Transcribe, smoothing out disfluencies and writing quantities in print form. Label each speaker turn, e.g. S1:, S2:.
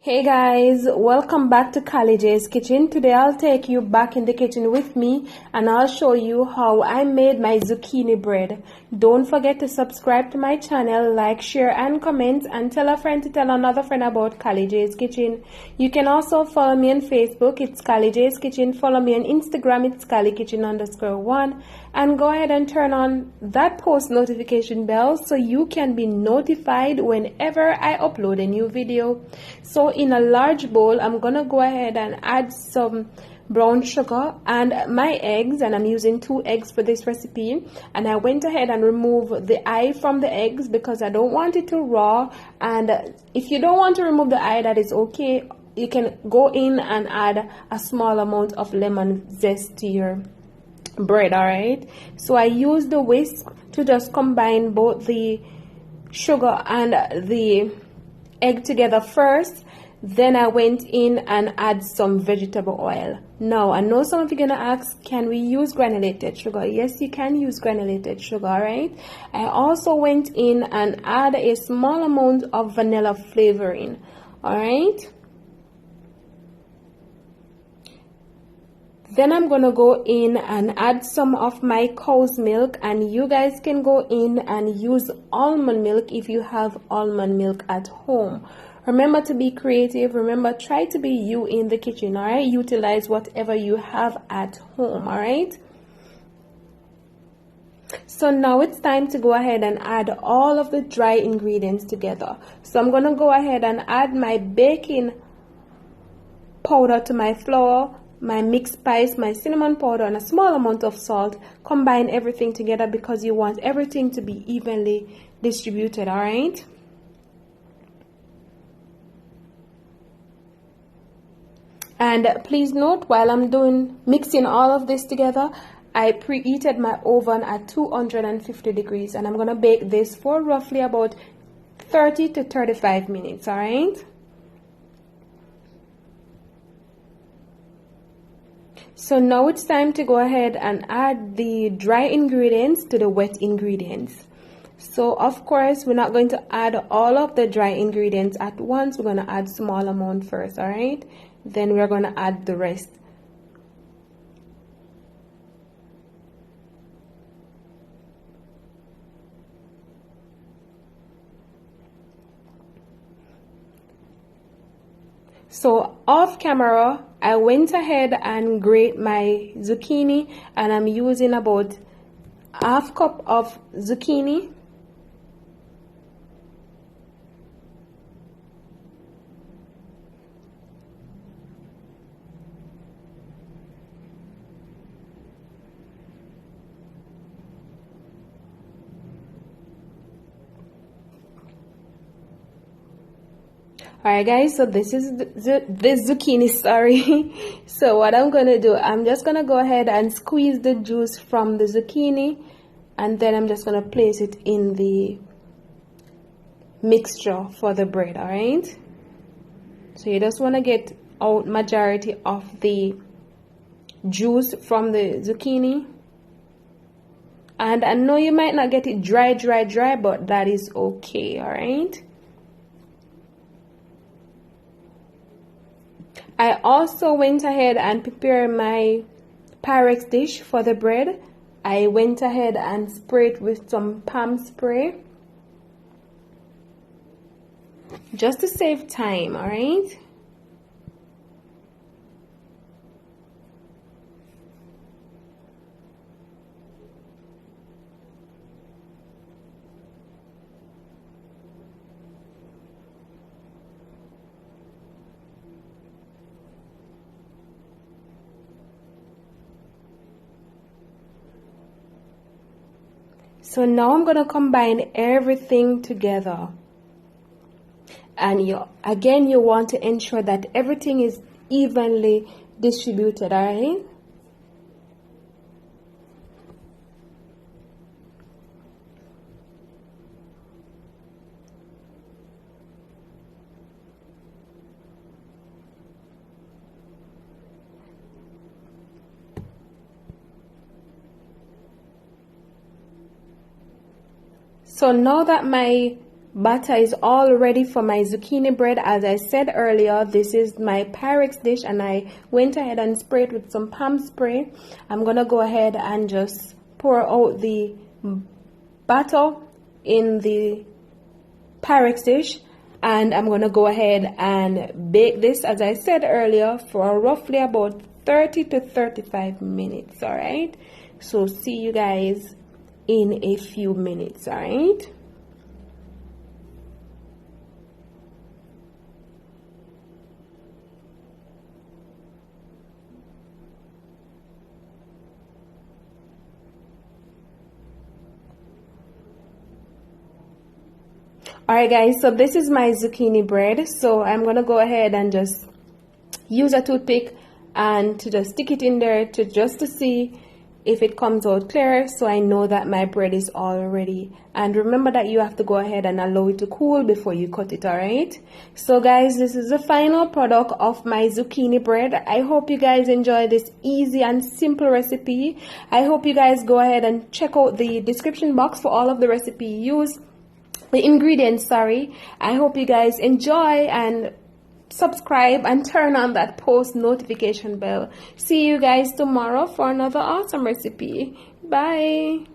S1: Hey guys, welcome back to J's Kitchen. Today I'll take you back in the kitchen with me and I'll show you how I made my zucchini bread. Don't forget to subscribe to my channel, like, share and comment, and tell a friend to tell another friend about J's Kitchen. You can also follow me on Facebook, it's J's Kitchen. Follow me on Instagram, it's KaliKitchen_1, and go ahead and turn on that post notification bell so you can be notified whenever I upload a new video. So in a large bowl, I'm gonna go ahead and add some brown sugar and my eggs, and I'm using 2 eggs for this recipe. And I went ahead and removed the eye from the eggs because I don't want it to raw. And if you don't want to remove the eye, that is okay. You can go in and add a small amount of lemon zest to your bread. All right, so I used the whisk to just combine both the sugar and the egg together first. Then I went in and add some vegetable oil. Now I know some of you are gonna ask, can we use granulated sugar? Yes, you can use granulated sugar. All right, I also went in and add a small amount of vanilla flavoring. All right, then I'm gonna go in and add some of my cow's milk, and you guys can go in and use almond milk if you have almond milk at home. Remember to be creative. Remember, try to be you in the kitchen. All right, utilize whatever you have at home. All right, so now it's time to go ahead and add all of the dry ingredients together. So I'm gonna go ahead and add my baking powder to my flour, my mixed spice, my cinnamon powder, and a small amount of salt. Combine everything together because you want everything to be evenly distributed. All right, and please note, while I'm mixing all of this together, I preheated my oven at 250 degrees, and I'm gonna bake this for roughly about 30 to 35 minutes. All right, so now it's time to go ahead and add the dry ingredients to the wet ingredients. So of course, we're not going to add all of the dry ingredients at once. We're going to add small amount first. All right, then we're going to add the rest. So off camera, I went ahead and grate my zucchini, and I'm using about ½ cup of zucchini. Alright guys, so this is this zucchini, sorry. So what I'm gonna do, I'm just gonna go ahead and squeeze the juice from the zucchini, and then I'm just gonna place it in the mixture for the bread. Alright, so you just want to get out majority of the juice from the zucchini. And I know you might not get it dry, but that is okay. Alright, I also went ahead and prepared my Pyrex dish for the bread. I went ahead and sprayed with some palm spray just to save time. All right, so now I'm gonna combine everything together, and you want to ensure that everything is evenly distributed. All right, so now that my batter is all ready for my zucchini bread. As I said earlier, this is my Pyrex dish and I went ahead and sprayed with some palm spray. I'm gonna go ahead and just pour out the batter in the Pyrex dish, and I'm gonna go ahead and bake this, as I said earlier, for roughly about 30 to 35 minutes. All right, so see you guys in a few minutes. All right. Alright guys, so this is my zucchini bread. So I'm gonna go ahead and just use a toothpick and to just stick it in there to see if it comes out clear, so I know that my bread is all ready. And remember that you have to go ahead and allow it to cool before you cut it. Alright, so guys, this is the final product of my zucchini bread. I hope you guys enjoy this easy and simple recipe. I hope you guys go ahead and check out the description box for all of the recipe used. The ingredients, sorry. I hope you guys enjoy and subscribe and turn on that post notification bell. See you guys tomorrow for another awesome recipe. Bye.